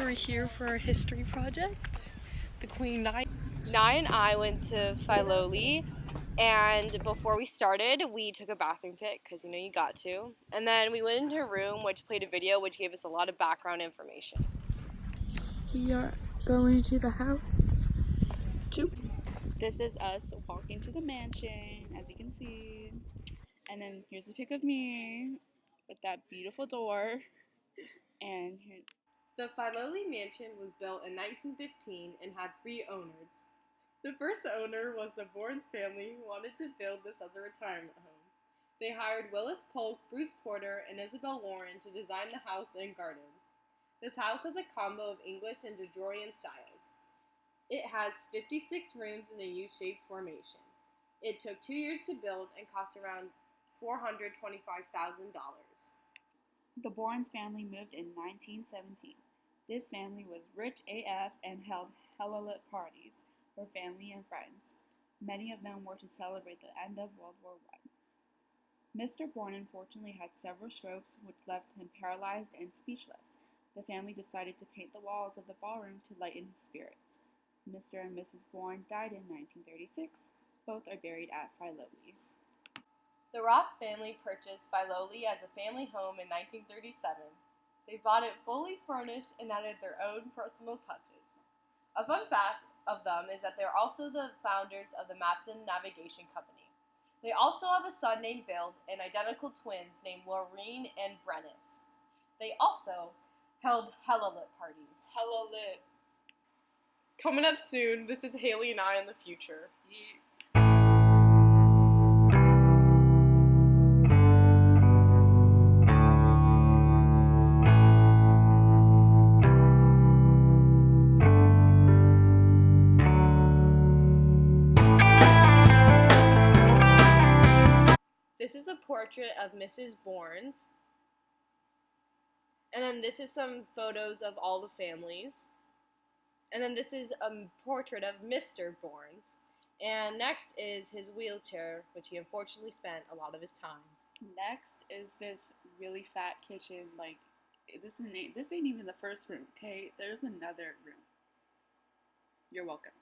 we're here for our history project. The Queen Nai. Nye and I went to Filoli, and before we started, we took a bathroom pic because you got to. And then we went into her room, which played a video, which gave us a lot of background information. We are going to the house. Choop. This is us walking to the mansion, as you can see. And then here's a pic of me with that beautiful door. And here. The Filoli mansion was built in 1915 and had 3 owners. The first owner was the Bournes family who wanted to build this as a retirement home. They hired Willis Polk, Bruce Porter, and Isabel Warren to design the house and gardens. This house has a combo of English and Georgian styles. It has 56 rooms in a U-shaped formation. It took 2 years to build and cost around $425,000. The Bournes family moved in 1917. This family was rich AF and held hella lit parties for family and friends. Many of them were to celebrate the end of World War I. Mr. Bourne unfortunately had several strokes which left him paralyzed and speechless. The family decided to paint the walls of the ballroom to lighten his spirits. Mr. and Mrs. Bourne died in 1936. Both are buried at Filoli. The Ross family purchased Filoli as a family home in 1937. They bought it fully furnished and added their own personal touches. A fun fact of them is that they're also the founders of the Matson Navigation Company. They also have a son named Bill and identical twins named Laureen and Brennis. They also held hella lit parties. Hella lit. Coming up soon, this is Haley and I in the future. This is a portrait of Mrs. Bournes. And then this is some photos of all the families. And then this is a portrait of Mr. Bournes. And next is his wheelchair, which he unfortunately spent a lot of his time. Next is this really fat kitchen. Like, this ain't even the first room, okay? There's another room. You're welcome.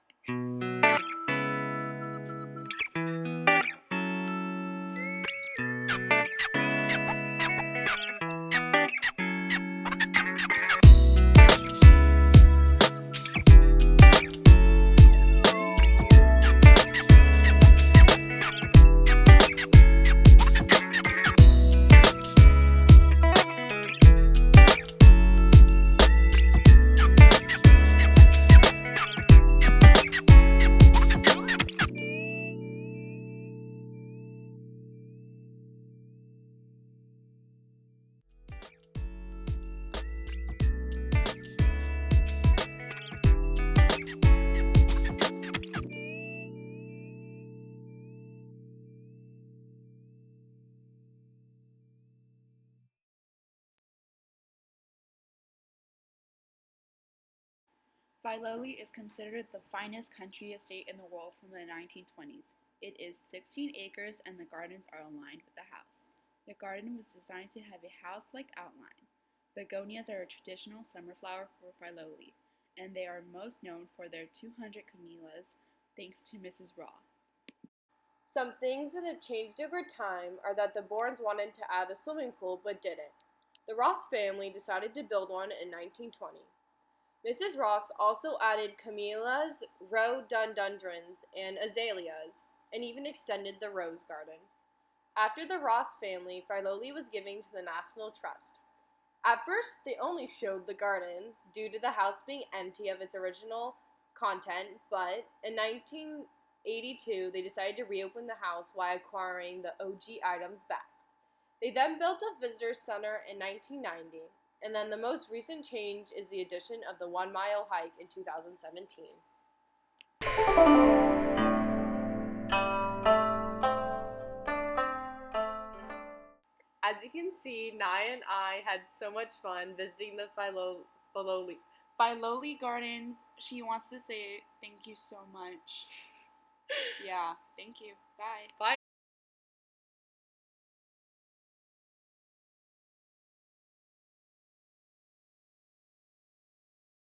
Filoli is considered the finest country estate in the world from the 1920s. It is 16 acres and the gardens are aligned with the house. The garden was designed to have a house-like outline. Begonias are a traditional summer flower for Filoli, and they are most known for their 200 camellias, thanks to Mrs. Raw. Some things that have changed over time are that the Bournes wanted to add a swimming pool but didn't. The Ross family decided to build one in 1920. Mrs. Ross also added camellias, rhododendrons, and azaleas, and even extended the rose garden. After the Ross family, Filoli was given to the National Trust. At first, they only showed the gardens due to the house being empty of its original content, but in 1982, they decided to reopen the house while acquiring the OG items back. They then built a visitor center in 1990. And then the most recent change is the addition of the 1 mile hike in 2017. As you can see, Nye and I had so much fun visiting the Filoli Gardens. She wants to say thank you so much. Yeah, thank you. Bye. Bye.